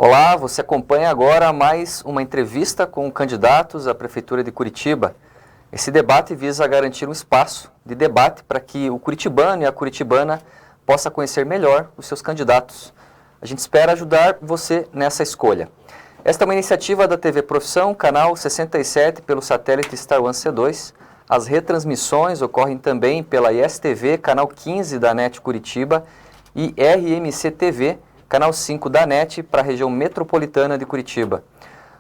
Olá, você acompanha agora mais uma entrevista com candidatos à Prefeitura de Curitiba. Esse debate visa garantir um espaço de debate para que o curitibano e a curitibana possa conhecer melhor os seus candidatos. A gente espera ajudar você nessa escolha. Esta é uma iniciativa da TV Profissão, canal 67 pelo satélite Star One C2. As retransmissões ocorrem também pela ISTV, canal 15 da NET Curitiba e RMC TV, canal 5 da NET para a região metropolitana de Curitiba.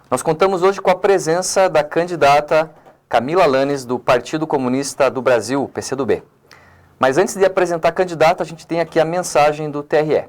Nós contamos hoje com a presença da candidata Camila Lanes, do Partido Comunista do Brasil, PCdoB. Mas antes de apresentar a candidata, a gente tem aqui a mensagem do TRE.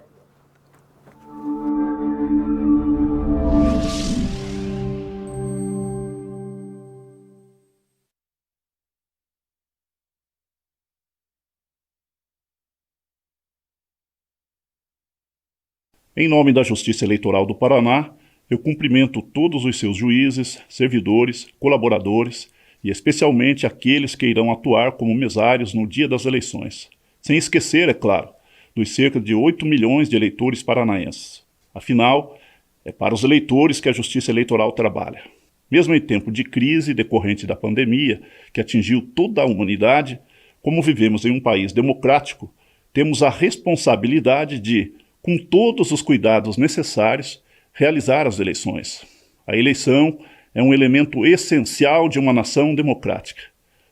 Em nome da Justiça Eleitoral do Paraná, eu cumprimento todos os seus juízes, servidores, colaboradores e especialmente aqueles que irão atuar como mesários no dia das eleições. Sem esquecer, é claro, dos cerca de 8 milhões de eleitores paranaenses. Afinal, é para os eleitores que a Justiça Eleitoral trabalha. Mesmo em tempo de crise decorrente da pandemia, que atingiu toda a humanidade, como vivemos em um país democrático, temos a responsabilidade de, com todos os cuidados necessários, realizar as eleições. A eleição é um elemento essencial de uma nação democrática,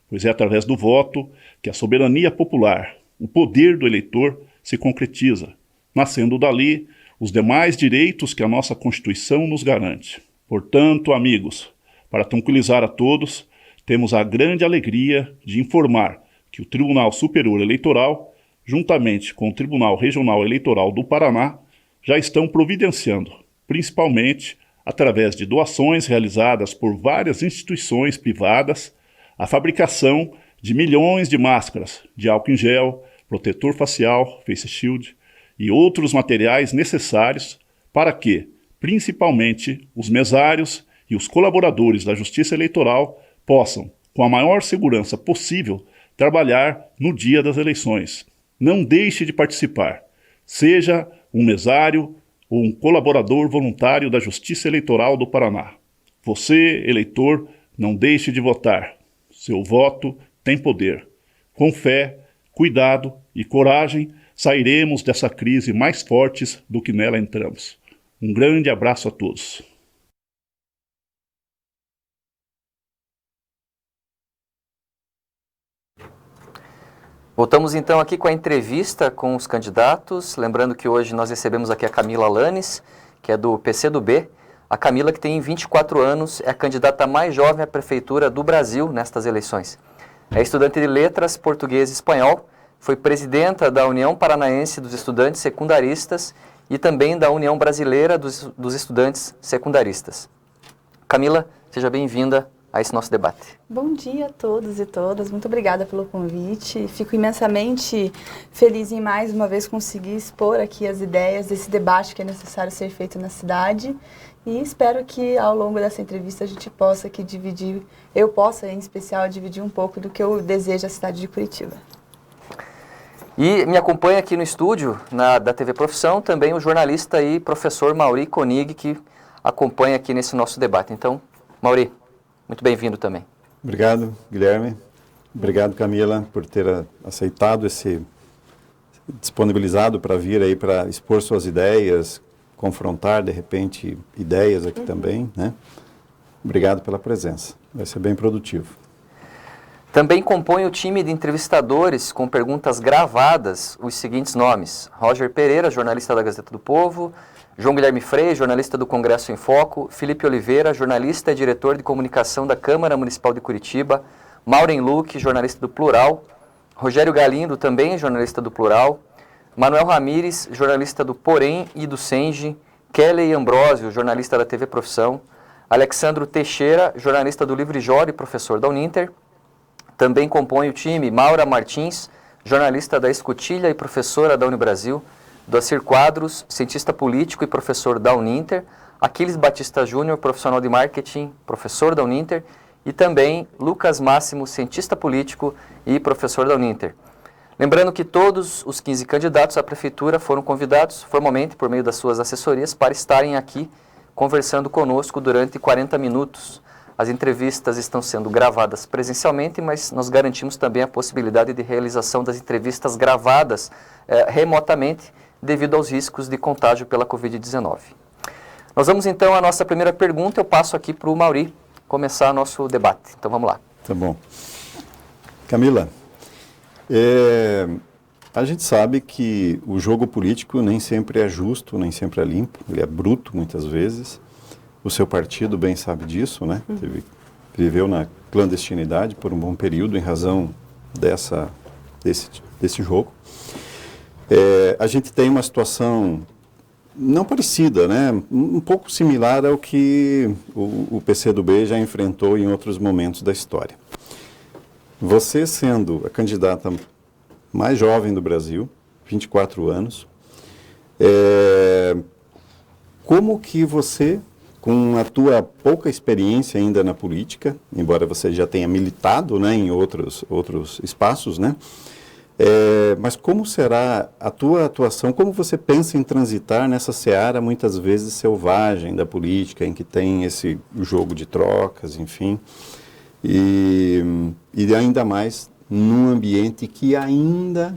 pois é através do voto que a soberania popular, o poder do eleitor, se concretiza, nascendo dali os demais direitos que a nossa Constituição nos garante. Portanto, amigos, para tranquilizar a todos, temos a grande alegria de informar que o Tribunal Superior Eleitoral, juntamente com o Tribunal Regional Eleitoral do Paraná, já estão providenciando, principalmente através de doações realizadas por várias instituições privadas, a fabricação de milhões de máscaras, de álcool em gel, protetor facial, face shield e outros materiais necessários para que, principalmente, os mesários e os colaboradores da Justiça Eleitoral possam, com a maior segurança possível, trabalhar no dia das eleições. Não deixe de participar. Seja um mesário ou um colaborador voluntário da Justiça Eleitoral do Paraná. Você, eleitor, não deixe de votar. Seu voto tem poder. Com fé, cuidado e coragem, sairemos dessa crise mais fortes do que nela entramos. Um grande abraço a todos. Voltamos então aqui com a entrevista com os candidatos, lembrando que hoje nós recebemos aqui a Camila Lanes, que é do PCdoB. A Camila, que tem 24 anos, é a candidata mais jovem à prefeitura do Brasil nestas eleições. É estudante de letras, português e espanhol, foi presidenta da União Paranaense dos Estudantes Secundaristas e também da União Brasileira dos Estudantes Secundaristas. Camila, seja bem-vinda a esse nosso debate. Bom dia a todos e todas, muito obrigada pelo convite. Fico imensamente feliz em mais uma vez conseguir expor aqui as ideias desse debate que é necessário ser feito na cidade e espero que ao longo dessa entrevista a gente possa aqui dividir, eu possa em especial dividir um pouco do que eu desejo à cidade de Curitiba. E me acompanha aqui no estúdio, da TV Profissão, também o jornalista e professor Mauri Konig, que acompanha aqui nesse nosso debate. Então, Mauri, muito bem-vindo também. Obrigado, Guilherme. Obrigado, Camila, por ter aceitado disponibilizado para vir aí para expor suas ideias, confrontar, de repente, ideias aqui também, né? Obrigado pela presença. Vai ser bem produtivo. Também compõe o time de entrevistadores com perguntas gravadas os seguintes nomes: Roger Pereira, jornalista da Gazeta do Povo; João Guilherme Frei, jornalista do Congresso em Foco; Felipe Oliveira, jornalista e diretor de comunicação da Câmara Municipal de Curitiba; Maureen Luque, jornalista do Plural; Rogério Galindo, também jornalista do Plural; Manuel Ramires, jornalista do Porém e do Senge; Kelly Ambrósio, jornalista da TV Profissão; Alexandro Teixeira, jornalista do Livre Jora e professor da Uninter. Também compõe o time Maura Martins, jornalista da Escotilha e professora da Unibrasil; Doacir Quadros, cientista político e professor da Uninter; Aquiles Batista Júnior, profissional de marketing, professor da Uninter; e também Lucas Máximo, cientista político e professor da Uninter. Lembrando que todos os 15 candidatos à prefeitura foram convidados formalmente por meio das suas assessorias para estarem aqui conversando conosco durante 40 minutos. As entrevistas estão sendo gravadas presencialmente, mas nós garantimos também a possibilidade de realização das entrevistas gravadas remotamente devido aos riscos de contágio pela Covid-19. Nós vamos então à nossa primeira pergunta. Eu passo aqui para o Mauri começar nosso debate. Então vamos lá. Tá bom. Camila, a gente sabe que o jogo político nem sempre é justo, nem sempre é limpo, ele é bruto muitas vezes. O seu partido bem sabe disso, né? Viveu na clandestinidade por um bom período em razão desse jogo. A gente tem uma situação não parecida, né? Um pouco similar ao que o PCdoB já enfrentou em outros momentos da história. Você sendo a candidata mais jovem do Brasil, 24 anos, como que você, com a tua pouca experiência ainda na política, embora você já tenha militado, né, em outros espaços, né? Mas como será a tua atuação, como você pensa em transitar nessa seara muitas vezes selvagem da política, em que tem esse jogo de trocas, enfim, e ainda mais num ambiente que ainda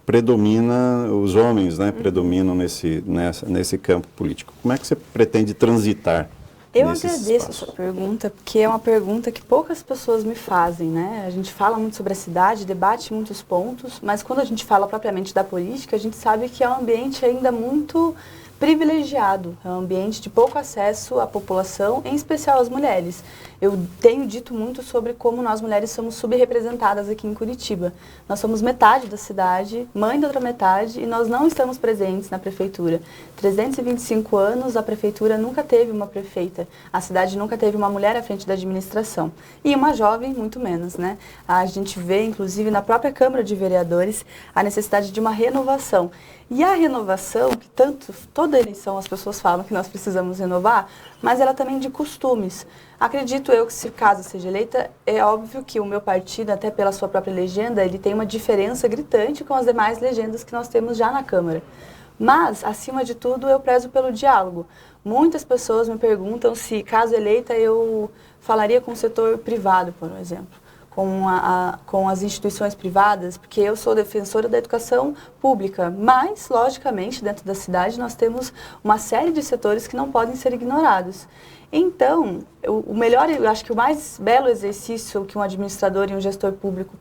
predomina, os homens, né, predominam nesse campo político. Como é que você pretende transitar? Eu agradeço a sua pergunta, porque é uma pergunta que poucas pessoas me fazem, né? A gente fala muito sobre a cidade, debate muitos pontos, mas quando a gente fala propriamente da política, a gente sabe que é um ambiente ainda muito privilegiado, é um ambiente de pouco acesso à população, em especial às mulheres. Eu tenho dito muito sobre como nós mulheres somos subrepresentadas aqui em Curitiba. Nós somos metade da cidade, mãe da outra metade, e nós não estamos presentes na prefeitura. 325 anos, a prefeitura nunca teve uma prefeita, a cidade nunca teve uma mulher à frente da administração. E uma jovem, muito menos, né? A gente vê, inclusive, na própria Câmara de Vereadores, a necessidade de uma renovação. E a renovação, que toda eleição as pessoas falam que nós precisamos renovar, mas ela também de costumes. Acredito eu que, se caso seja eleita, é óbvio que o meu partido, até pela sua própria legenda, ele tem uma diferença gritante com as demais legendas que nós temos já na Câmara. Mas, acima de tudo, eu prezo pelo diálogo. Muitas pessoas me perguntam se, caso eleita, eu falaria com o setor privado, por exemplo, com as instituições privadas, porque eu sou defensora da educação pública, mas, logicamente, dentro da cidade nós temos uma série de setores que não podem ser ignorados. Então, o melhor, eu acho que o mais belo exercício que um administrador e um gestor público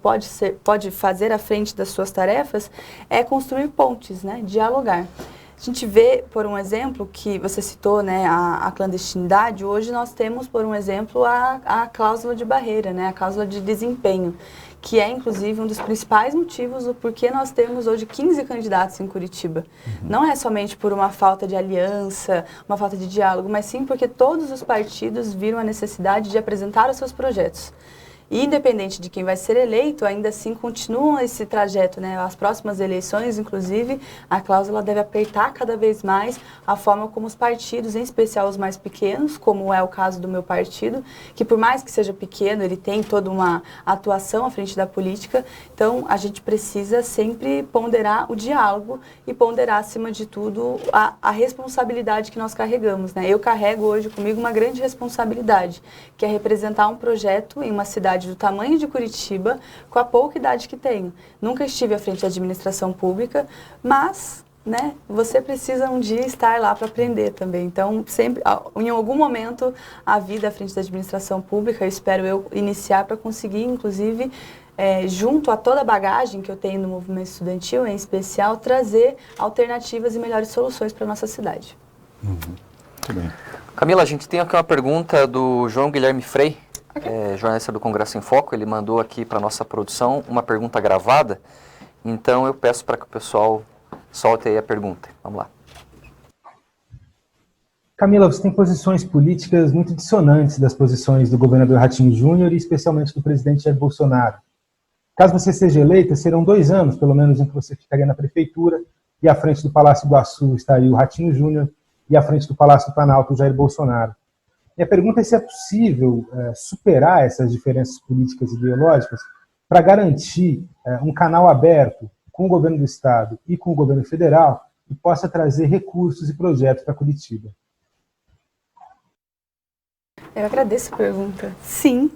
pode fazer à frente das suas tarefas é construir pontes, né, dialogar. A gente vê, por um exemplo, que você citou, né, a clandestinidade. Hoje nós temos, por um exemplo, a cláusula de barreira, né, a cláusula de desempenho, que é, inclusive, um dos principais motivos do porquê nós temos hoje 15 candidatos em Curitiba. Não é somente por uma falta de aliança, uma falta de diálogo, mas sim porque todos os partidos viram a necessidade de apresentar os seus projetos. E, independente de quem vai ser eleito, ainda assim continua esse trajeto, né? As próximas eleições, inclusive, a cláusula deve apertar cada vez mais a forma como os partidos, em especial os mais pequenos, como é o caso do meu partido, que por mais que seja pequeno, ele tem toda uma atuação à frente da política. Então, a gente precisa sempre ponderar o diálogo e ponderar, acima de tudo, a responsabilidade que nós carregamos, né? Eu carrego hoje comigo uma grande responsabilidade, que é representar um projeto em uma cidade do tamanho de Curitiba, com a pouca idade que tenho. Nunca estive à frente da administração pública, mas, né, você precisa um dia estar lá para aprender também. Então, sempre, em algum momento, a vida à frente da administração pública, eu espero eu iniciar para conseguir, inclusive, junto a toda a bagagem que eu tenho no movimento estudantil, em especial, trazer alternativas e melhores soluções para a nossa cidade. Muito bem. Camila, a gente tem aqui uma pergunta do João Guilherme Frei, jornalista do Congresso em Foco. Ele mandou aqui para a nossa produção uma pergunta gravada, então eu peço para que o pessoal solte aí a pergunta. Vamos lá. Camila, você tem posições políticas muito dissonantes das posições do governador Ratinho Júnior e especialmente do presidente Jair Bolsonaro. Caso você seja eleita, serão 2 anos, pelo menos, em que você ficaria na prefeitura, e à frente do Palácio Iguaçu estaria o Ratinho Júnior, e à frente do Palácio do Planalto o Jair Bolsonaro. Minha pergunta é se é possível superar essas diferenças políticas e ideológicas para garantir um canal aberto com o governo do estado e com o governo federal e possa trazer recursos e projetos para Curitiba? Eu agradeço a pergunta. Sim,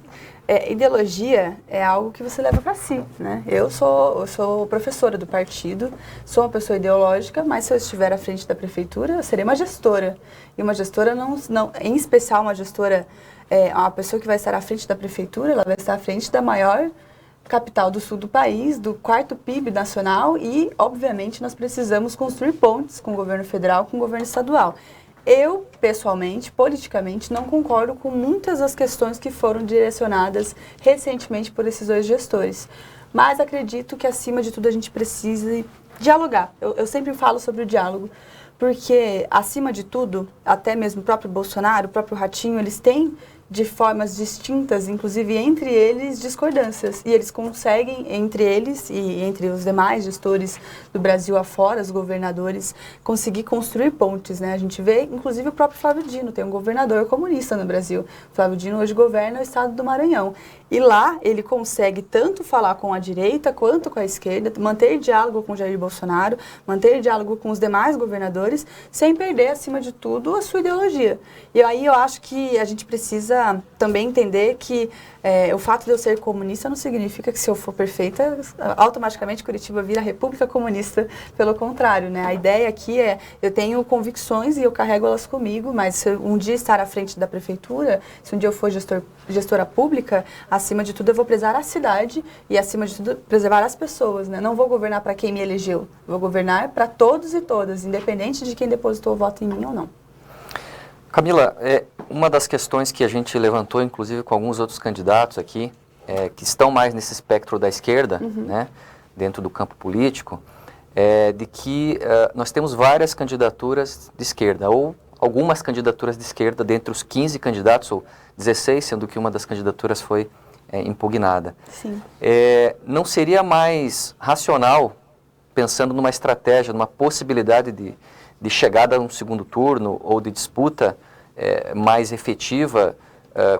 ideologia é algo que você leva para si, né? Eu sou professora do partido, sou uma pessoa ideológica, mas se eu estiver à frente da prefeitura, eu serei uma gestora. E uma gestora, não em especial uma gestora, uma pessoa que vai estar à frente da prefeitura, ela vai estar à frente da maior capital do sul do país, do 4º PIB nacional e, obviamente, nós precisamos construir pontes com o governo federal, com o governo estadual. Eu, pessoalmente, politicamente, não concordo com muitas das questões que foram direcionadas recentemente por esses 2 gestores. Mas acredito que, acima de tudo, a gente precisa dialogar. Eu sempre falo sobre o diálogo, porque, acima de tudo, até mesmo o próprio Bolsonaro, o próprio Ratinho, eles têm, de formas distintas, inclusive entre eles, discordâncias. E eles conseguem, entre eles e entre os demais gestores do Brasil afora, os governadores, conseguir construir pontes, né? A gente vê, inclusive, o próprio Flávio Dino, tem um governador comunista no Brasil. O Flávio Dino hoje governa o estado do Maranhão. E lá ele consegue tanto falar com a direita quanto com a esquerda, manter diálogo com Jair Bolsonaro, manter diálogo com os demais governadores, sem perder, acima de tudo, a sua ideologia. E aí eu acho que a gente precisa também entender que o fato de eu ser comunista não significa que, se eu for perfeita, automaticamente Curitiba vira República Comunista. Pelo contrário, né? A ideia aqui eu tenho convicções e eu carrego elas comigo, mas se eu um dia estar à frente da prefeitura, se um dia eu for gestora pública, acima de tudo eu vou prezar a cidade e, acima de tudo, preservar as pessoas, né? Não vou governar para quem me elegeu, vou governar para todos e todas, independente de quem depositou o voto em mim ou não. Camila, uma das questões que a gente levantou, inclusive com alguns outros candidatos aqui, que estão mais nesse espectro da esquerda, né, dentro do campo político, de que nós temos várias candidaturas de esquerda, ou algumas candidaturas de esquerda dentre os 15 candidatos, ou 16, sendo que uma das candidaturas foi impugnada. Sim. Não seria mais racional, pensando numa estratégia, numa possibilidade de chegada a um segundo turno ou de disputa mais efetiva,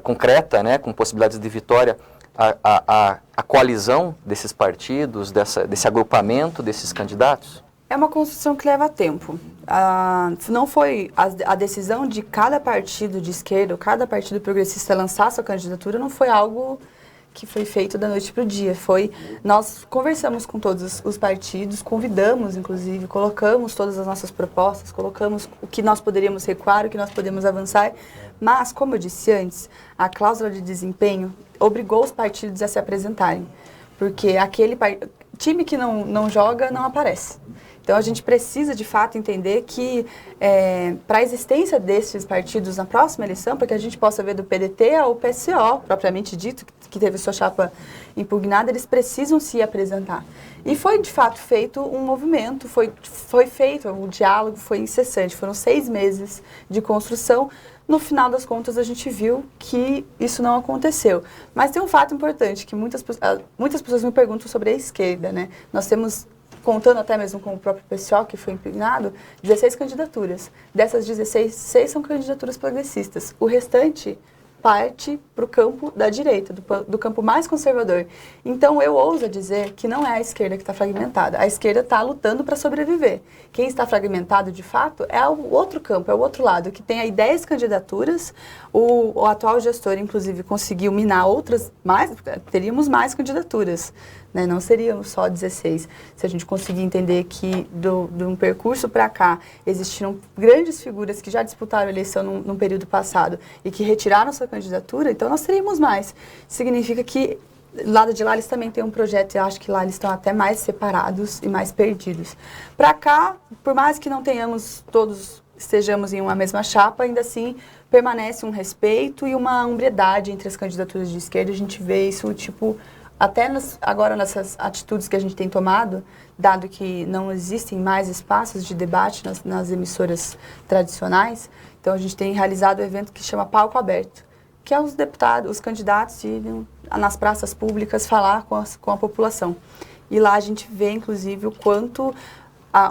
concreta, né, com possibilidades de vitória, a coalizão desses partidos, desse agrupamento desses candidatos? É uma construção que leva tempo. Não foi a decisão de cada partido de esquerda, ou cada partido progressista lançar sua candidatura, não foi algo que foi feito da noite para o dia. Nós conversamos com todos os partidos, convidamos, inclusive, colocamos todas as nossas propostas, colocamos o que nós poderíamos recuar, o que nós podemos avançar, mas, como eu disse antes, a cláusula de desempenho obrigou os partidos a se apresentarem, porque aquele time que não joga não aparece. Então, a gente precisa, de fato, entender que, para a existência desses partidos na próxima eleição, para que a gente possa ver do PDT ao PSO, propriamente dito, que teve sua chapa impugnada, eles precisam se apresentar. E foi, de fato, feito um movimento, foi feito, o diálogo foi incessante, foram 6 meses de construção. No final das contas, a gente viu que isso não aconteceu. Mas tem um fato importante, que muitas pessoas me perguntam sobre a esquerda, né? Nós temos, contando até mesmo com o próprio PSOL, que foi impugnado, 16 candidaturas. Dessas 16, 6 são candidaturas progressistas. O restante parte para o campo da direita, do campo mais conservador. Então, eu ouso dizer que não é a esquerda que está fragmentada. A esquerda está lutando para sobreviver. Quem está fragmentado, de fato, é o outro campo, é o outro lado, que tem aí 10 candidaturas. O atual gestor, inclusive, conseguiu minar outras, teríamos mais candidaturas, né? Não seríamos só 16. Se a gente conseguir entender que, de um percurso para cá, existiram grandes figuras que já disputaram a eleição num período passado e que retiraram sua candidatura, então nós teríamos mais. Significa que, do lado de lá, eles também têm um projeto, e eu acho que lá eles estão até mais separados e mais perdidos. Para cá, por mais que não estejamos em uma mesma chapa, ainda assim permanece um respeito e uma hombridade entre as candidaturas de esquerda. A gente vê isso, até agora nessas atitudes que a gente tem tomado, dado que não existem mais espaços de debate nas emissoras tradicionais, então a gente tem realizado um evento que chama Palco Aberto, que é os deputados, os candidatos irem nas praças públicas falar com a população. E lá a gente vê, inclusive, o quanto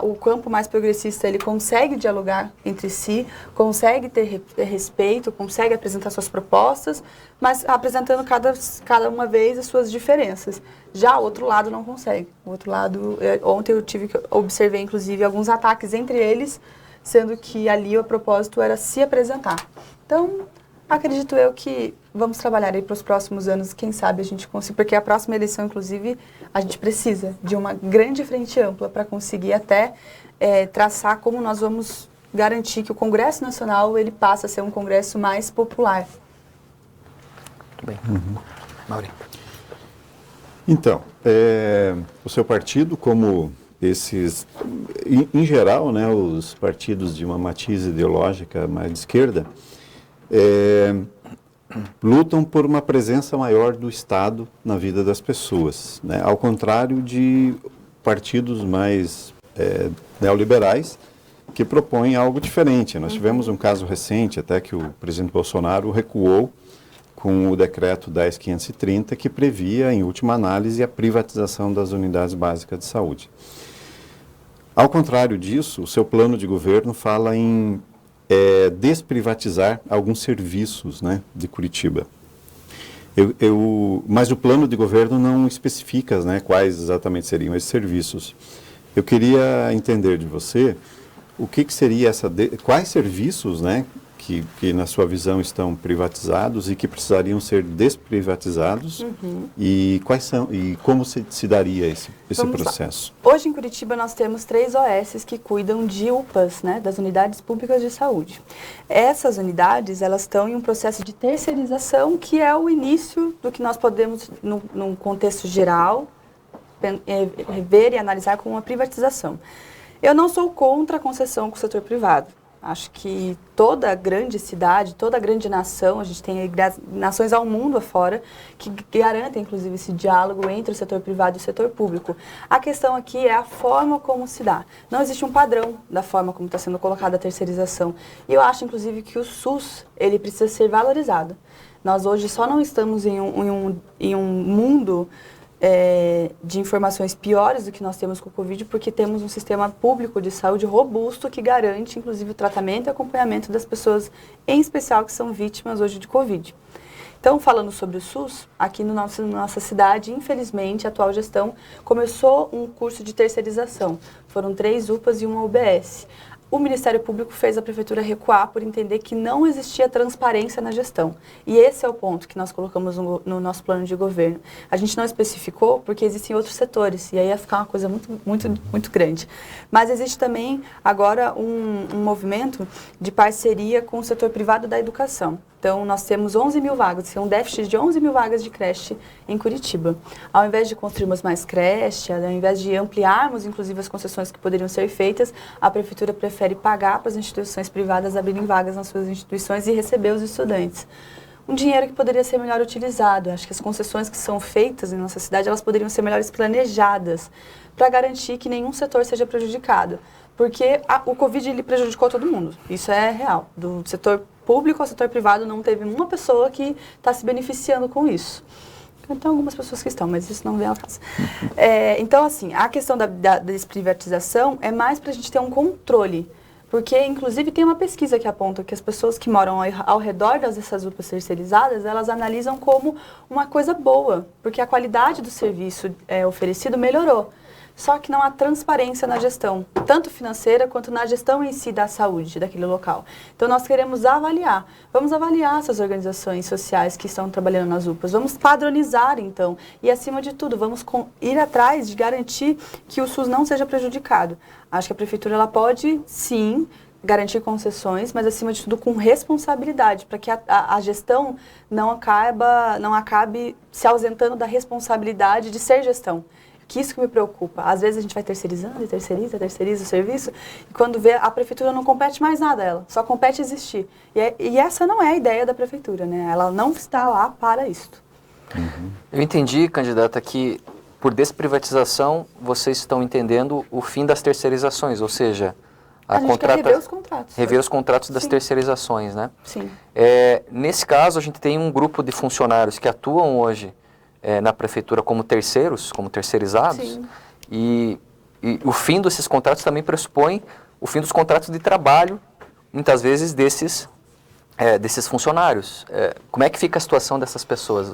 o campo mais progressista ele consegue dialogar entre si, consegue ter respeito, consegue apresentar suas propostas, mas apresentando cada uma vez as suas diferenças. Já o outro lado não consegue. O outro lado, ontem eu observei inclusive alguns ataques entre eles, sendo que ali o propósito era se apresentar. Então, acredito eu que vamos trabalhar aí para os próximos anos, quem sabe a gente consiga, porque a próxima eleição, inclusive, a gente precisa de uma grande frente ampla para conseguir até traçar como nós vamos garantir que o Congresso Nacional ele passa a ser um Congresso mais popular. Muito bem. Mauri. Então, o seu partido, como esses, em geral, né, os partidos de uma matiz ideológica mais de esquerda, lutam por uma presença maior do Estado na vida das pessoas, né? Ao contrário de partidos mais neoliberais que propõem algo diferente. Nós tivemos um caso recente, até que o presidente Bolsonaro recuou com o decreto 10.530, que previa, em última análise, a privatização das unidades básicas de saúde. Ao contrário disso, o seu plano de governo fala em desprivatizar alguns serviços, né, de Curitiba. Mas o plano de governo não especifica, né, quais exatamente seriam esses serviços. Eu queria entender de você o que seria quais serviços, né, que na sua visão estão privatizados e que precisariam ser desprivatizados, e quais são e como se daria esse processo? Hoje em Curitiba nós temos 3 OSs que cuidam de UPAs, né, das unidades públicas de saúde. Essas unidades elas estão em um processo de terceirização que é o início do que nós podemos, num contexto geral, ver e analisar como uma privatização. Eu não sou contra a concessão com o setor privado. Acho que toda grande cidade, toda grande nação, a gente tem nações ao mundo afora, que garantem, inclusive, esse diálogo entre o setor privado e o setor público. A questão aqui é a forma como se dá. Não existe um padrão da forma como está sendo colocada a terceirização. E eu acho, inclusive, que o SUS, ele precisa ser valorizado. Nós hoje só não estamos em um mundo de informações piores do que nós temos com o Covid, porque temos um sistema público de saúde robusto que garante, inclusive, o tratamento e acompanhamento das pessoas, em especial que são vítimas hoje de Covid. Então, falando sobre o SUS, aqui na nossa cidade, infelizmente, a atual gestão começou um curso de terceirização. Foram 3 UPAs e uma UBS. O Ministério Público fez a Prefeitura recuar por entender que não existia transparência na gestão. E esse é o ponto que nós colocamos no nosso plano de governo. A gente não especificou porque existem outros setores, e aí ia ficar uma coisa muito grande. Mas existe também agora um movimento de parceria com o setor privado da educação. Então, nós temos 11 mil vagas, tem um déficit de 11 mil vagas de creche em Curitiba. Ao invés de construirmos mais creche, ao invés de ampliarmos, inclusive, as concessões que poderiam ser feitas, a Prefeitura prefere pagar para as instituições privadas abrirem vagas nas suas instituições e receber os estudantes. Um dinheiro que poderia ser melhor utilizado. Acho que as concessões que são feitas em nossa cidade, elas poderiam ser melhores planejadas para garantir que nenhum setor seja prejudicado. Porque o Covid ele prejudicou todo mundo, isso é real. Do setor público ao setor privado não teve uma pessoa que está se beneficiando com isso. Então, algumas pessoas que estão, mas isso não vem ao caso. Então, assim, a questão da desprivatização é mais para a gente ter um controle. Porque, inclusive, tem uma pesquisa que aponta que as pessoas que moram ao redor dessas UPAs terceirizadas, elas analisam como uma coisa boa, porque a qualidade do serviço oferecido melhorou. Só que não há transparência na gestão, tanto financeira quanto na gestão em si da saúde daquele local. Então, nós queremos avaliar. Vamos avaliar essas organizações sociais que estão trabalhando nas UPAs. Vamos padronizar, então. E, acima de tudo, vamos ir atrás de garantir que o SUS não seja prejudicado. Acho que a Prefeitura ela pode, sim, garantir concessões, mas, acima de tudo, com responsabilidade, para que a gestão não acabe se ausentando da responsabilidade de ser gestão. Que isso que me preocupa. Às vezes a gente vai terceirizando e terceiriza o serviço, e quando vê, a Prefeitura não compete mais nada a ela, só compete existir. E essa não é a ideia da Prefeitura, né? Ela não está lá para isso. Eu entendi, candidata, que por desprivatização vocês estão entendendo o fim das terceirizações, ou seja, a gente quer rever os contratos. Rever os contratos das Sim. terceirizações, né? Sim. Nesse caso, a gente tem um grupo de funcionários que atuam hoje na Prefeitura como terceirizados. Sim. E o fim desses contratos também pressupõe o fim dos contratos de trabalho, muitas vezes desses funcionários. Como é que fica a situação dessas pessoas?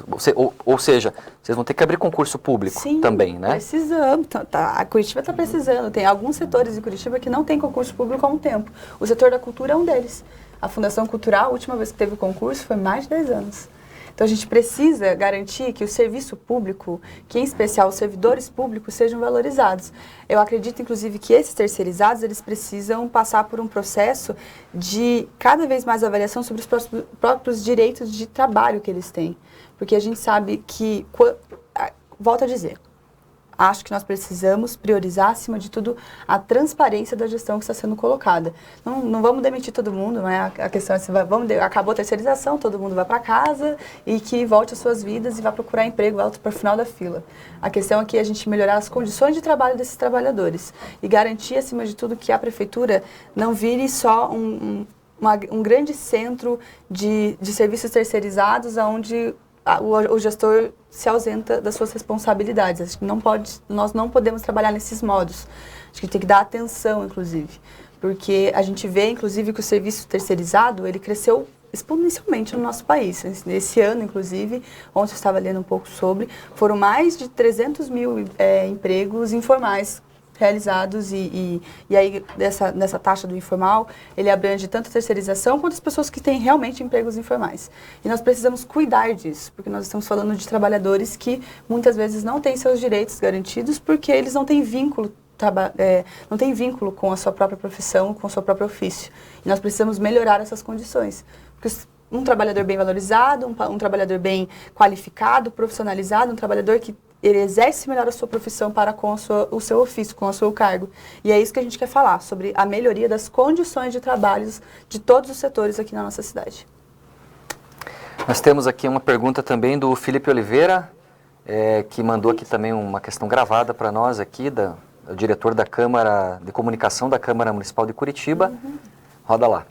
Ou seja, vocês vão ter que abrir concurso público também, né? Precisamos. A Curitiba está precisando. Tem alguns setores em Curitiba que não tem concurso público há um tempo. O setor da cultura é um deles. A Fundação Cultural, a última vez que teve concurso foi mais de 10 anos. Então, a gente precisa garantir que o serviço público, que em especial os servidores públicos, sejam valorizados. Eu acredito, inclusive, que esses terceirizados, eles precisam passar por um processo de cada vez mais avaliação sobre os próprios direitos de trabalho que eles têm. Porque a gente sabe que, volto a dizer, acho que nós precisamos priorizar, acima de tudo, a transparência da gestão que está sendo colocada. Não vamos demitir todo mundo, não é? A questão é se acabou a terceirização, todo mundo vai para casa e que volte às suas vidas e vá procurar emprego, volta para o final da fila. A questão é que a gente melhorar as condições de trabalho desses trabalhadores e garantir, acima de tudo, que a prefeitura não vire só um grande centro de serviços terceirizados, onde o gestor se ausenta das suas responsabilidades. Acho que nós não podemos trabalhar nesses modos. Acho que tem que dar atenção, inclusive. Porque a gente vê, inclusive, que o serviço terceirizado, ele cresceu exponencialmente no nosso país. Esse ano, inclusive, ontem eu estava lendo um pouco sobre, foram mais de 300 mil empregos informais realizados e aí nessa taxa do informal, ele abrange tanto a terceirização quanto as pessoas que têm realmente empregos informais. E nós precisamos cuidar disso, porque nós estamos falando de trabalhadores que muitas vezes não têm seus direitos garantidos porque eles não têm vínculo com a sua própria profissão, com o seu próprio ofício. E nós precisamos melhorar essas condições. Porque um trabalhador bem valorizado, um trabalhador bem qualificado, profissionalizado, um trabalhador que ele exerce melhor a sua profissão para com o seu ofício, com o seu cargo. E é isso que a gente quer falar, sobre a melhoria das condições de trabalho de todos os setores aqui na nossa cidade. Nós temos aqui uma pergunta também do Felipe Oliveira, que mandou aqui também uma questão gravada para nós aqui, do diretor da Câmara de Comunicação da Câmara Municipal de Curitiba. Roda lá.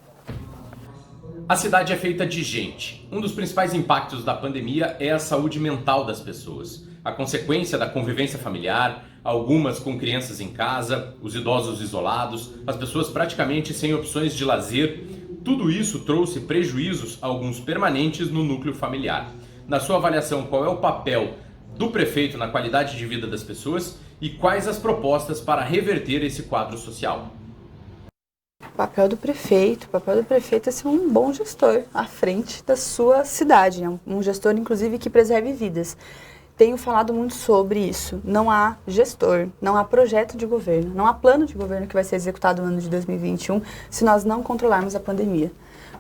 A cidade é feita de gente. Um dos principais impactos da pandemia é a saúde mental das pessoas. A consequência da convivência familiar, algumas com crianças em casa, os idosos isolados, as pessoas praticamente sem opções de lazer, tudo isso trouxe prejuízos, alguns permanentes, no núcleo familiar. Na sua avaliação, qual é o papel do prefeito na qualidade de vida das pessoas e quais as propostas para reverter esse quadro social? O papel do prefeito é ser um bom gestor à frente da sua cidade, né? Um gestor, inclusive, que preserve vidas. Tenho falado muito sobre isso. Não há gestor, não há projeto de governo, não há plano de governo que vai ser executado no ano de 2021 se nós não controlarmos a pandemia.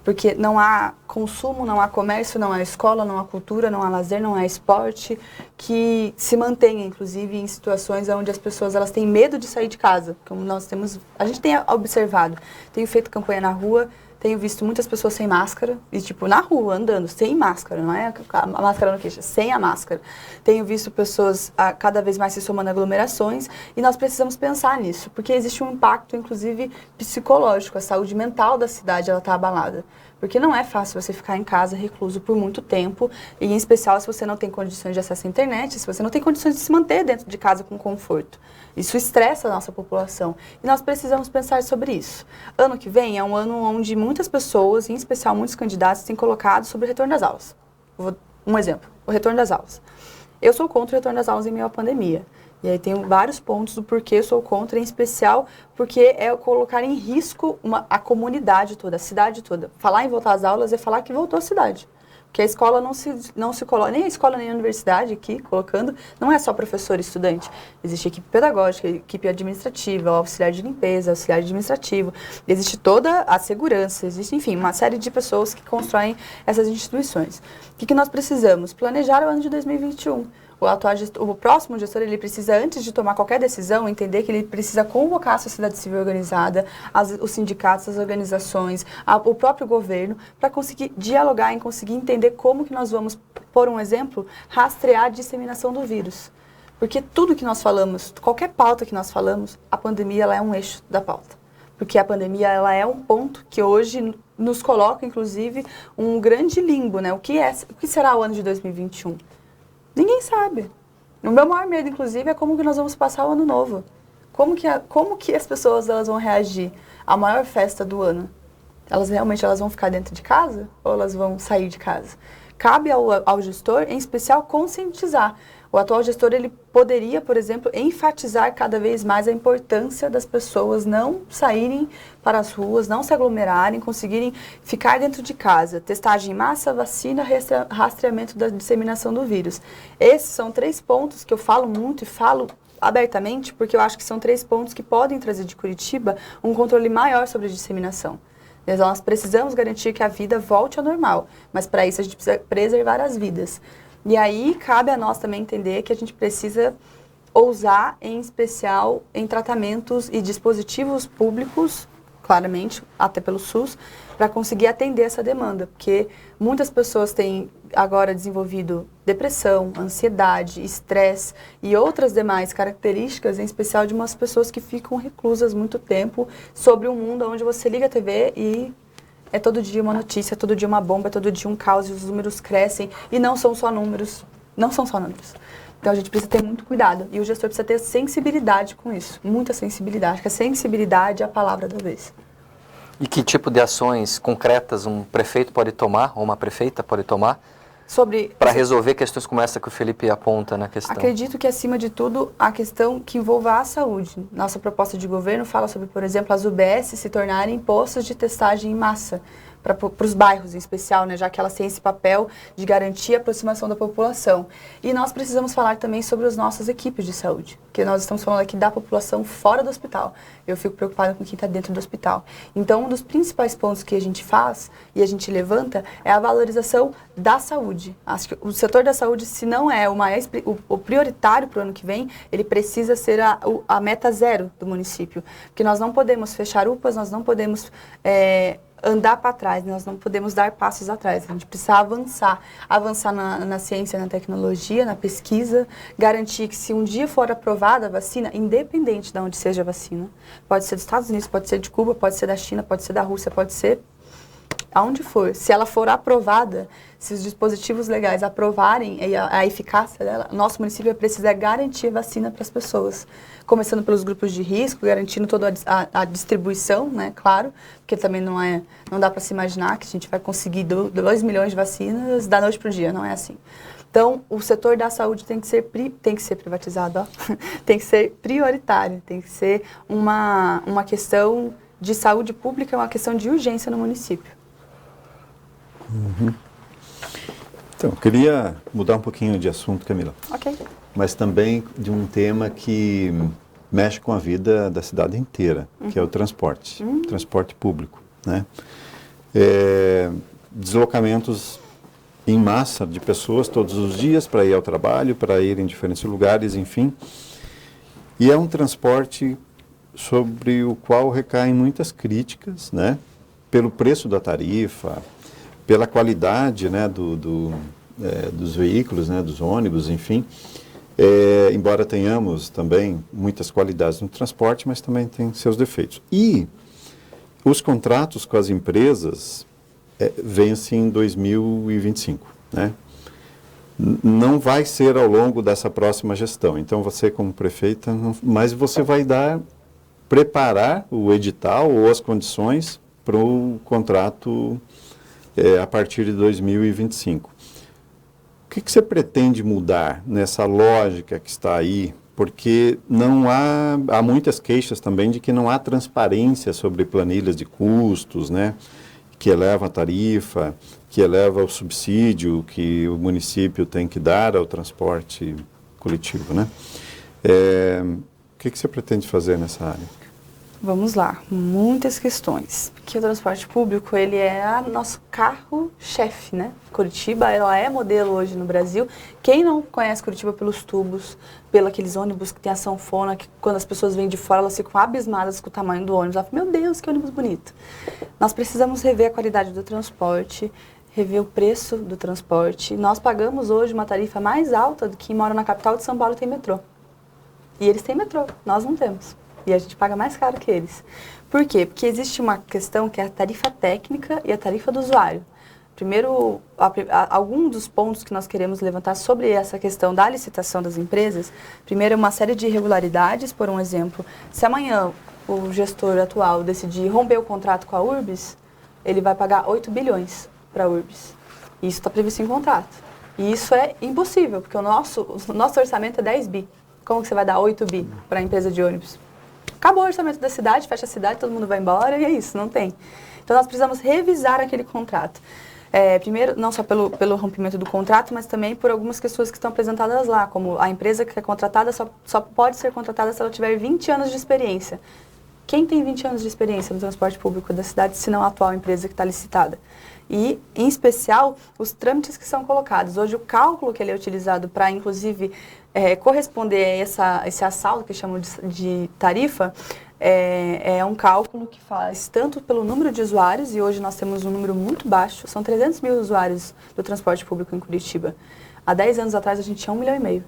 Porque não há consumo, não há comércio, não há escola, não há cultura, não há lazer, não há esporte que se mantenha, inclusive, em situações onde as pessoas elas têm medo de sair de casa, como a gente tem observado. Tenho feito campanha na rua, tenho visto muitas pessoas sem máscara, e na rua, andando, sem máscara, não é a máscara no queixo, sem a máscara. Tenho visto pessoas cada vez mais se somando a aglomerações, e nós precisamos pensar nisso, porque existe um impacto, inclusive, psicológico. A saúde mental da cidade, ela está abalada. Porque não é fácil você ficar em casa recluso por muito tempo, e em especial se você não tem condições de acesso à internet, se você não tem condições de se manter dentro de casa com conforto. Isso estressa a nossa população. E nós precisamos pensar sobre isso. Ano que vem é um ano onde muitas pessoas, em especial muitos candidatos, têm colocado sobre o retorno das aulas. Um exemplo, o retorno das aulas. Eu sou contra o retorno das aulas em meio à pandemia. E aí tem vários pontos do porquê eu sou contra, em especial porque é colocar em risco a comunidade toda, a cidade toda. Falar em voltar às aulas é falar que voltou a cidade. Porque a escola não se coloca, nem a escola nem a universidade aqui, colocando, não é só professor e estudante. Existe equipe pedagógica, equipe administrativa, auxiliar de limpeza, auxiliar administrativo, existe toda a segurança, existe, enfim, uma série de pessoas que constroem essas instituições. O que nós precisamos? Planejar o ano de 2021. O próximo gestor, ele precisa, antes de tomar qualquer decisão, entender que ele precisa convocar a sociedade civil organizada, os sindicatos, as organizações, o próprio governo, para conseguir dialogar e conseguir entender como que nós vamos, por um exemplo, rastrear a disseminação do vírus. Porque tudo que nós falamos, qualquer pauta que nós falamos, a pandemia ela é um eixo da pauta. Porque a pandemia ela é um ponto que hoje nos coloca, inclusive, um grande limbo, né? O que será o ano de 2021? Ninguém sabe. O meu maior medo, inclusive, é como que nós vamos passar o ano novo. Como que as pessoas elas vão reagir à maior festa do ano? Elas vão ficar dentro de casa ou elas vão sair de casa? Cabe ao gestor, em especial, conscientizar. O atual gestor, ele poderia, por exemplo, enfatizar cada vez mais a importância das pessoas não saírem para as ruas, não se aglomerarem, conseguirem ficar dentro de casa. Testagem em massa, vacina, rastreamento da disseminação do vírus. Esses são 3 pontos que eu falo muito e falo abertamente, porque eu acho que são 3 pontos que podem trazer de Curitiba um controle maior sobre a disseminação. Nós precisamos garantir que a vida volte ao normal, mas para isso a gente precisa preservar as vidas. E aí cabe a nós também entender que a gente precisa ousar, em especial, em tratamentos e dispositivos públicos, claramente, até pelo SUS, para conseguir atender essa demanda, porque muitas pessoas têm agora desenvolvido depressão, ansiedade, estresse e outras demais características, em especial de umas pessoas que ficam reclusas muito tempo sobre um mundo onde você liga a TV e é todo dia uma notícia, é todo dia uma bomba, é todo dia um caos e os números crescem e não são só números, não são só números. Então a gente precisa ter muito cuidado e o gestor precisa ter sensibilidade com isso, muita sensibilidade, porque a sensibilidade é a palavra da vez. E que tipo de ações concretas um prefeito pode tomar, ou uma prefeita pode tomar, para resolver questões como essa que o Felipe aponta na questão? Acredito que, acima de tudo, a questão que envolva a saúde. Nossa proposta de governo fala sobre, por exemplo, as UBS se tornarem postos de testagem em massa, para os bairros em especial, né, já que elas têm esse papel de garantir a aproximação da população. E nós precisamos falar também sobre as nossas equipes de saúde, porque nós estamos falando aqui da população fora do hospital. Eu fico preocupada com quem está dentro do hospital. Então, um dos principais pontos que a gente faz e a gente levanta é a valorização da saúde. Acho que o setor da saúde, se não é o prioritário para o ano que vem, ele precisa ser a meta zero do município. Porque nós não podemos fechar UPAs, nós não podemos andar para trás, nós não podemos dar passos atrás, a gente precisa avançar na ciência, na tecnologia, na pesquisa, garantir que se um dia for aprovada a vacina, independente de onde seja a vacina, pode ser dos Estados Unidos, pode ser de Cuba, pode ser da China, pode ser da Rússia, pode ser aonde for, se ela for aprovada, se os dispositivos legais aprovarem a eficácia dela, nosso município vai precisar garantir a vacina para as pessoas. Começando pelos grupos de risco, garantindo toda a distribuição, né, claro, porque também não dá para se imaginar que a gente vai conseguir 2 milhões de vacinas da noite para o dia, não é assim. Então, o setor da saúde tem que ser privatizado, ó. Tem que ser prioritário, tem que ser uma questão de saúde pública, uma questão de urgência no município. Uhum. Então, eu queria mudar um pouquinho de assunto, Camila. Ok. Mas também de um tema que mexe com a vida da cidade inteira, que é o transporte, transporte público, né? Deslocamentos em massa de pessoas todos os dias para ir ao trabalho, para ir em diferentes lugares, enfim. E é um transporte sobre o qual recaem muitas críticas, né? Pelo preço da tarifa, pela qualidade, né, dos veículos, né, dos ônibus, enfim. Embora tenhamos também muitas qualidades no transporte, mas também tem seus defeitos. E os contratos com as empresas vencem em 2025, né? Não vai ser ao longo dessa próxima gestão. Então, você como prefeita, mas você vai preparar o edital ou as condições para o contrato a partir de 2025. O que você pretende mudar nessa lógica que está aí? Porque há muitas queixas também de que não há transparência sobre planilhas de custos, né? Que eleva a tarifa, que eleva o subsídio que o município tem que dar ao transporte coletivo, né? O que você pretende fazer nessa área? Vamos lá, muitas questões, porque o transporte público, ele é nosso carro-chefe, né? Curitiba, ela é modelo hoje no Brasil. Quem não conhece Curitiba pelos tubos, pelos aqueles ônibus que tem a sanfona, que quando as pessoas vêm de fora, elas ficam abismadas com o tamanho do ônibus. Elas falam, meu Deus, que ônibus bonito. Nós precisamos rever a qualidade do transporte, rever o preço do transporte. Nós pagamos hoje uma tarifa mais alta do que quem mora na capital de São Paulo tem metrô. E eles têm metrô, nós não temos. E a gente paga mais caro que eles. Por quê? Porque existe uma questão que é a tarifa técnica e a tarifa do usuário. Primeiro, alguns dos pontos que nós queremos levantar sobre essa questão da licitação das empresas, primeiro, uma série de irregularidades, por um exemplo, se amanhã o gestor atual decidir romper o contrato com a Urbis, ele vai pagar 8 bilhões para a Urbis. Isso está previsto em contrato. E isso é impossível, porque o nosso orçamento é 10 bi. Como que você vai dar 8 bi para a empresa de ônibus? Acabou o orçamento da cidade, fecha a cidade, todo mundo vai embora e é isso, não tem. Então nós precisamos revisar aquele contrato. Primeiro, não só pelo rompimento do contrato, mas também por algumas questões que estão apresentadas lá, como a empresa que é contratada só pode ser contratada se ela tiver 20 anos de experiência. Quem tem 20 anos de experiência no transporte público da cidade, se não a atual empresa que está licitada? E, em especial, os trâmites que são colocados. Hoje, o cálculo que ele é utilizado para, inclusive, corresponder a esse assalto que chamam de tarifa, é um cálculo que faz tanto pelo número de usuários, e hoje nós temos um número muito baixo, são 300 mil usuários do transporte público em Curitiba. Há 10 anos atrás, a gente tinha 1,5 milhão.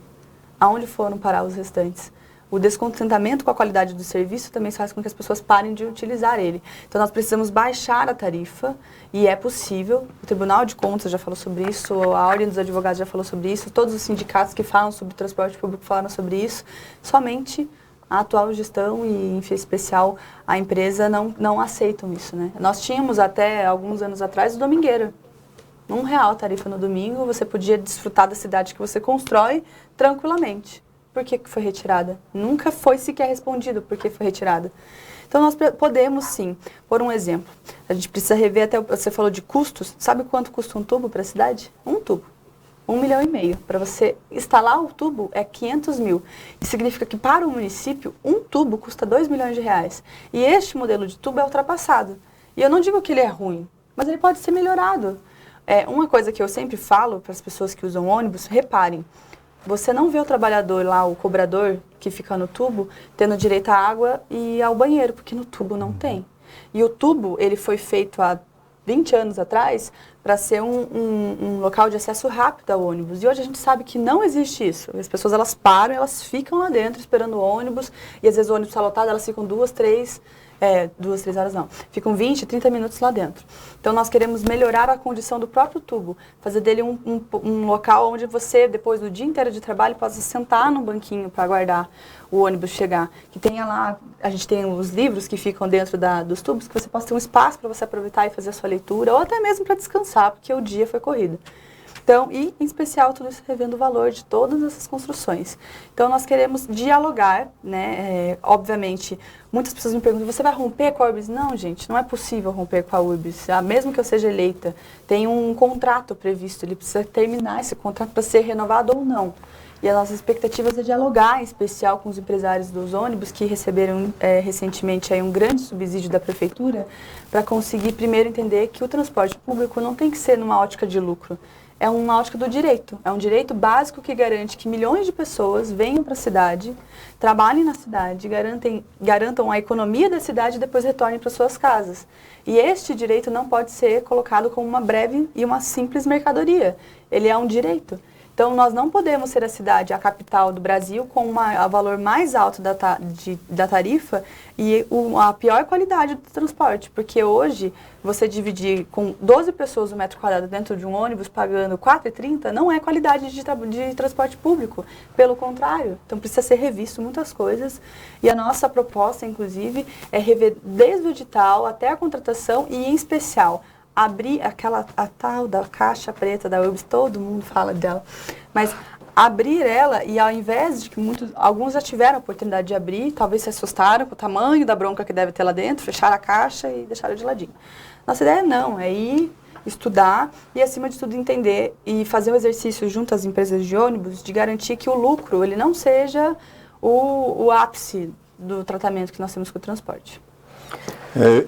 Aonde foram parar os restantes? O descontentamento com a qualidade do serviço também faz com que as pessoas parem de utilizar ele. Então, nós precisamos baixar a tarifa, e é possível. O Tribunal de Contas já falou sobre isso, a Ordem dos Advogados já falou sobre isso, todos os sindicatos que falam sobre transporte público falaram sobre isso. Somente a atual gestão e, em especial, a empresa não aceitam isso, né? Nós tínhamos até alguns anos atrás o domingueiro. R$1 a tarifa no domingo, você podia desfrutar da cidade que você constrói tranquilamente. Por que foi retirada? Nunca foi sequer respondido por que foi retirada. Então, nós podemos, sim, por um exemplo. A gente precisa rever, até você falou de custos. Sabe quanto custa um tubo para a cidade? Um tubo. 1,5 milhão. Para você instalar o tubo é 500 mil. Isso significa que para o município, um tubo custa 2 milhões de reais. E este modelo de tubo é ultrapassado. E eu não digo que ele é ruim, mas ele pode ser melhorado. Uma coisa que eu sempre falo para as pessoas que usam ônibus, reparem. Você não vê o trabalhador lá, o cobrador que fica no tubo, tendo direito à água e ao banheiro, porque no tubo não tem. E o tubo, ele foi feito há 20 anos atrás para ser um local de acesso rápido ao ônibus. E hoje a gente sabe que não existe isso. As pessoas, elas param, elas ficam lá dentro esperando o ônibus, e às vezes o ônibus está lotado, elas ficam 2, 3 horas não. Ficam 20, 30 minutos lá dentro. Então, nós queremos melhorar a condição do próprio tubo, fazer dele um local onde você, depois do dia inteiro de trabalho, possa sentar no banquinho para aguardar o ônibus chegar. Que tenha lá, a gente tem os livros que ficam dentro dos tubos, que você possa ter um espaço para você aproveitar e fazer a sua leitura, ou até mesmo para descansar, porque o dia foi corrido. Então, e em especial, tudo isso revendo o valor de todas essas construções. Então, nós queremos dialogar, né? Obviamente, muitas pessoas me perguntam, você vai romper com a Urbis? Não, gente, não é possível romper com a Urbis. Mesmo que eu seja eleita, tem um contrato previsto, ele precisa terminar esse contrato para ser renovado ou não. E as nossas expectativas é dialogar, em especial com os empresários dos ônibus, que receberam recentemente aí um grande subsídio da prefeitura, para conseguir primeiro entender que o transporte público não tem que ser numa ótica de lucro. É uma ótica do direito. É um direito básico que garante que milhões de pessoas venham para a cidade, trabalhem na cidade, garantam a economia da cidade e depois retornem para suas casas. E este direito não pode ser colocado como uma breve e uma simples mercadoria. Ele é um direito. Então, nós não podemos ser a cidade, a capital do Brasil, com o valor mais alto da tarifa e a pior qualidade do transporte. Porque hoje, você dividir com 12 pessoas o metro quadrado dentro de um ônibus, pagando R$ 4,30, não é qualidade de transporte público. Pelo contrário. Então, precisa ser revisto muitas coisas. E a nossa proposta, inclusive, é rever desde o edital até a contratação e, em especial, abrir a tal da caixa preta da Urbis, todo mundo fala dela, mas abrir ela e ao invés de que alguns já tiveram a oportunidade de abrir, talvez se assustaram com o tamanho da bronca que deve ter lá dentro, fecharam a caixa e deixaram de ladinho. Nossa ideia não, é ir estudar e, acima de tudo, entender e fazer um exercício junto às empresas de ônibus de garantir que o lucro ele não seja o ápice do tratamento que nós temos com o transporte.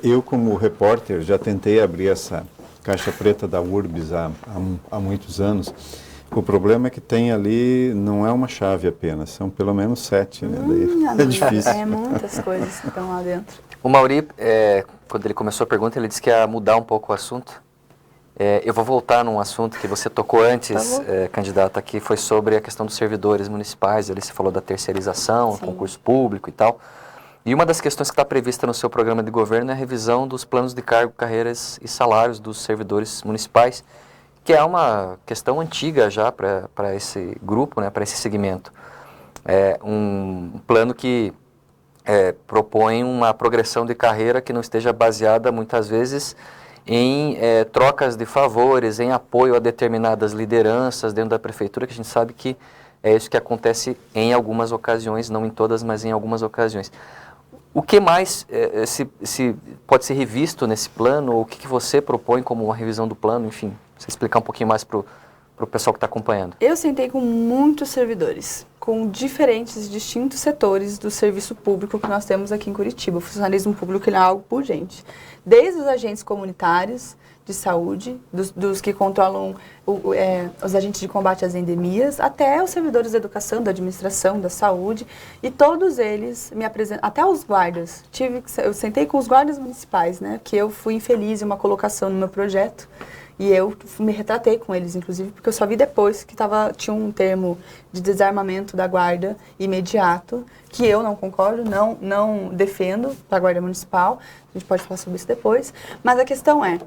Eu, como repórter, já tentei abrir essa caixa preta da Urbis há muitos anos. O problema é que tem ali, não é uma chave apenas, são pelo menos 7, né? Daí é difícil. É muitas coisas que estão lá dentro. O Mauri, quando ele começou a pergunta, ele disse que ia mudar um pouco o assunto. Eu vou voltar num assunto que você tocou antes, candidata, que foi sobre a questão dos servidores municipais. Ali você falou da terceirização, concurso público e tal. E uma das questões que está prevista no seu programa de governo é a revisão dos planos de cargo, carreiras e salários dos servidores municipais, que é uma questão antiga já para esse grupo, né, para esse segmento. É um plano que propõe uma progressão de carreira que não esteja baseada, muitas vezes, em trocas de favores, em apoio a determinadas lideranças dentro da prefeitura, que a gente sabe que é isso que acontece em algumas ocasiões, não em todas, mas em algumas ocasiões. O que mais se pode ser revisto nesse plano, ou o que você propõe como uma revisão do plano, enfim, você explicar um pouquinho mais para o pessoal que está acompanhando. Eu sentei com muitos servidores, com diferentes, distintos setores do serviço público que nós temos aqui em Curitiba. O funcionalismo público ele é algo urgente. Desde os agentes comunitários de saúde, dos que controlam os agentes de combate às endemias, até os servidores da educação, da administração, da saúde, e todos eles me apresentam, até os guardas. Eu sentei com os guardas municipais, né, que eu fui infeliz em uma colocação no meu projeto, e eu me retratei com eles, inclusive, porque eu só vi depois que tinha um termo de desarmamento da guarda imediato, que eu não concordo, não defendo para a Guarda Municipal. A gente pode falar sobre isso depois. Mas a questão é,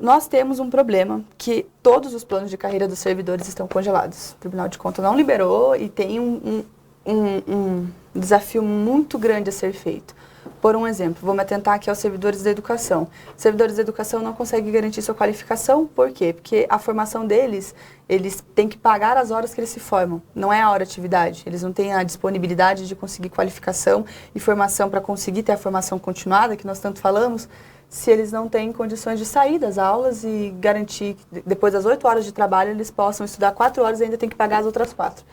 nós temos um problema que todos os planos de carreira dos servidores estão congelados. O Tribunal de Contas não liberou e tem um desafio muito grande a ser feito. Por um exemplo, vou me atentar aqui aos servidores da educação. Os servidores da educação não conseguem garantir sua qualificação, por quê? Porque a formação deles, eles têm que pagar as horas que eles se formam, não é a hora de atividade. Eles não têm a disponibilidade de conseguir qualificação e formação para conseguir ter a formação continuada, que nós tanto falamos, se eles não têm condições de sair das aulas e garantir que depois das 8 horas de trabalho eles possam estudar 4 horas e ainda tem que pagar as outras 4.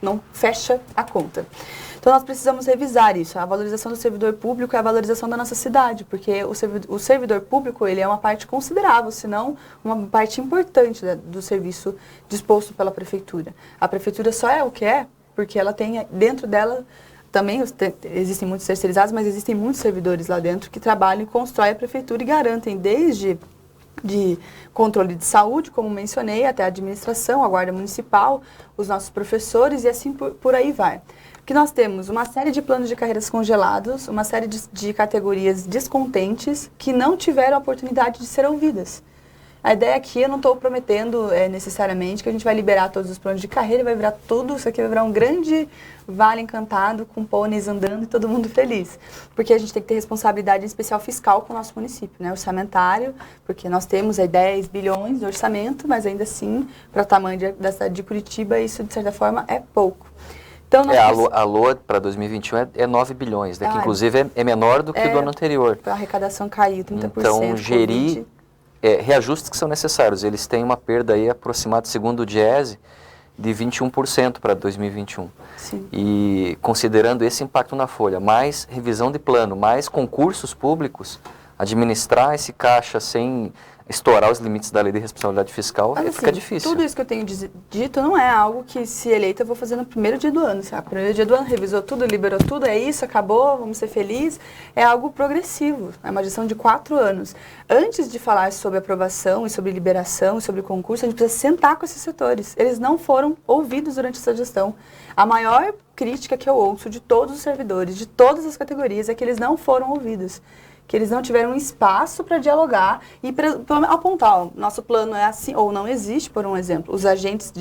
Não fecha a conta. Então, nós precisamos revisar isso. A valorização do servidor público é a valorização da nossa cidade, porque o servidor público ele é uma parte considerável, se não uma parte importante do serviço disposto pela prefeitura. A prefeitura só é o que é porque ela tem dentro dela também existem muitos terceirizados, mas existem muitos servidores lá dentro que trabalham e constroem a prefeitura e garantem desde de controle de saúde, como mencionei, até a administração, a guarda municipal, os nossos professores e assim por aí vai. Que nós temos uma série de planos de carreiras congelados, uma série de categorias descontentes que não tiveram a oportunidade de ser ouvidas. A ideia aqui, eu não estou prometendo necessariamente que a gente vai liberar todos os planos de carreira, vai virar tudo, isso aqui vai virar um grande vale encantado, com pôneis andando e todo mundo feliz. Porque a gente tem que ter responsabilidade, em especial fiscal, com o nosso município, né? Orçamentário, porque nós temos 10 bilhões de orçamento, mas ainda assim, para o tamanho da cidade de Curitiba, isso, de certa forma, é pouco. Então, a LOA para 2021 é 9 bilhões, né? Que inclusive é menor do que do ano anterior. A arrecadação caiu 30%. Então, gerir reajustes que são necessários. Eles têm uma perda aí aproximada, segundo o Diese, de 21% para 2021. Sim. E considerando esse impacto na folha, mais revisão de plano, mais concursos públicos, administrar esse caixa sem estourar os limites da lei de responsabilidade fiscal, mas, fica assim, difícil. Tudo isso que eu tenho dito não é algo que, se eleita, eu vou fazer no primeiro dia do ano. Sabe? Primeiro dia do ano, revisou tudo, liberou tudo, é isso, acabou, vamos ser felizes. É algo progressivo, é uma gestão de 4 anos. Antes de falar sobre aprovação e sobre liberação e sobre concurso, a gente precisa sentar com esses setores. Eles não foram ouvidos durante essa gestão. A maior crítica que eu ouço de todos os servidores, de todas as categorias, é que eles não foram ouvidos. Que eles não tiveram espaço para dialogar e para apontar, nosso plano é assim, ou não existe, por um exemplo. Os agentes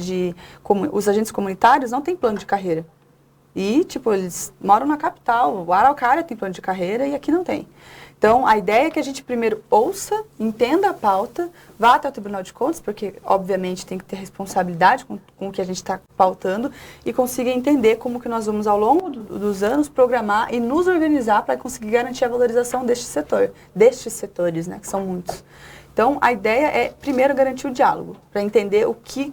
comunitários não têm plano de carreira. E, eles moram na capital, o Araucária tem plano de carreira e aqui não tem. Então, a ideia é que a gente primeiro ouça, entenda a pauta, vá até o Tribunal de Contas, porque, obviamente, tem que ter responsabilidade com o que a gente está pautando e consiga entender como que nós vamos, ao longo dos anos, programar e nos organizar para conseguir garantir a valorização deste setor, destes setores, né, que são muitos. Então, a ideia é, primeiro, garantir o diálogo, para entender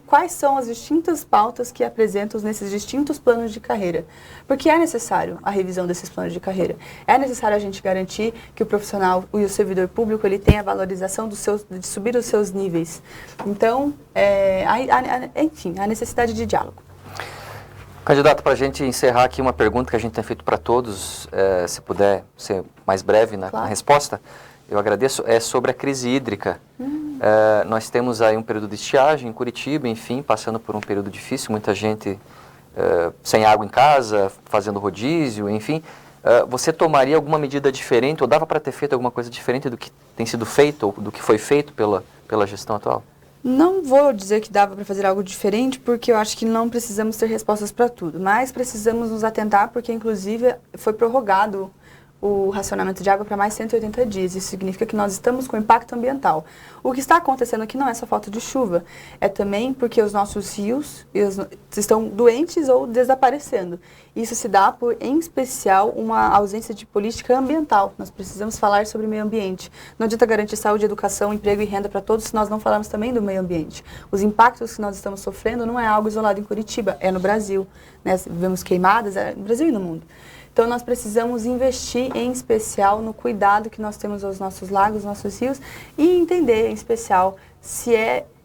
quais são as distintas pautas que apresentam nesses distintos planos de carreira. Porque é necessário a revisão desses planos de carreira. É necessário a gente garantir que o profissional e o servidor público ele tenha a valorização de subir os seus níveis. Então, enfim, a necessidade de diálogo. Candidato, para a gente encerrar aqui uma pergunta que a gente tem feito para todos, se puder ser mais breve na resposta, eu agradeço, é sobre a crise hídrica. Nós temos aí um período de estiagem em Curitiba, enfim, passando por um período difícil, muita gente sem água em casa, fazendo rodízio, enfim. você tomaria alguma medida diferente, ou dava para ter feito alguma coisa diferente do que tem sido feito, ou do que foi feito pela gestão atual? Não vou dizer que dava para fazer algo diferente, porque eu acho que não precisamos ter respostas para tudo, mas precisamos nos atentar, porque inclusive foi prorrogado o racionamento de água para mais 180 dias. Isso significa que nós estamos com impacto ambiental. O que está acontecendo aqui não é só falta de chuva, é também porque os nossos rios estão doentes ou desaparecendo. Isso se dá por, em especial, uma ausência de política ambiental. Nós precisamos falar sobre meio ambiente. Não adianta garantir saúde, educação, emprego e renda para todos se nós não falarmos também do meio ambiente. Os impactos que nós estamos sofrendo não é algo isolado em Curitiba, é no Brasil, né? Vemos queimadas, é no Brasil e no mundo. Então, nós precisamos investir, em especial, no cuidado que nós temos aos nossos lagos, nossos rios, e entender, em especial,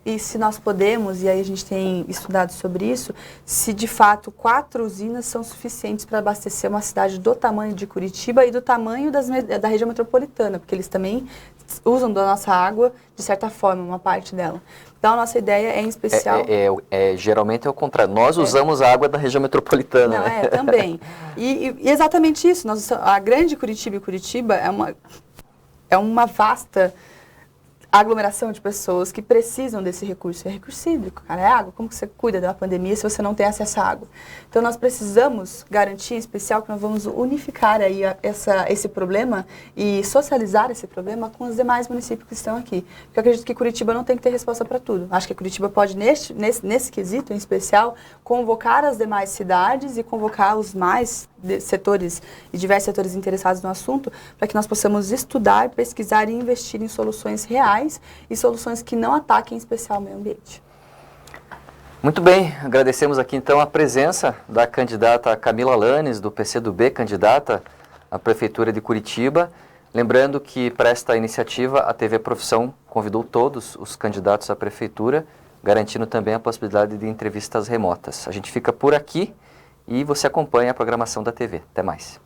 e se nós podemos, e aí a gente tem estudado sobre isso, se de fato 4 usinas são suficientes para abastecer uma cidade do tamanho de Curitiba e do tamanho da região metropolitana, porque eles também usam da nossa água, de certa forma, uma parte dela. Então, a nossa ideia é, em especial... Geralmente é o contrário. Nós usamos a água da região metropolitana. Não, né? Também. E exatamente isso. A grande Curitiba é uma vasta aglomeração de pessoas que precisam desse recurso. É recurso hídrico, cara, é água. Como que você cuida da pandemia se você não tem acesso à água? Então, nós precisamos garantir, em especial, que nós vamos unificar aí esse problema e socializar esse problema com os demais municípios que estão aqui. Porque eu acredito que Curitiba não tem que ter resposta para tudo. Acho que Curitiba pode, nesse quesito, em especial, convocar as demais cidades e convocar os mais setores e diversos setores interessados no assunto para que nós possamos estudar, pesquisar e investir em soluções reais e soluções que não ataquem em especial o meio ambiente. Muito bem, agradecemos aqui então a presença da candidata Camila Lanes, do PCdoB, candidata à Prefeitura de Curitiba. Lembrando que para esta iniciativa a TV Profissão convidou todos os candidatos à Prefeitura, garantindo também a possibilidade de entrevistas remotas. A gente fica por aqui e você acompanha a programação da TV. Até mais.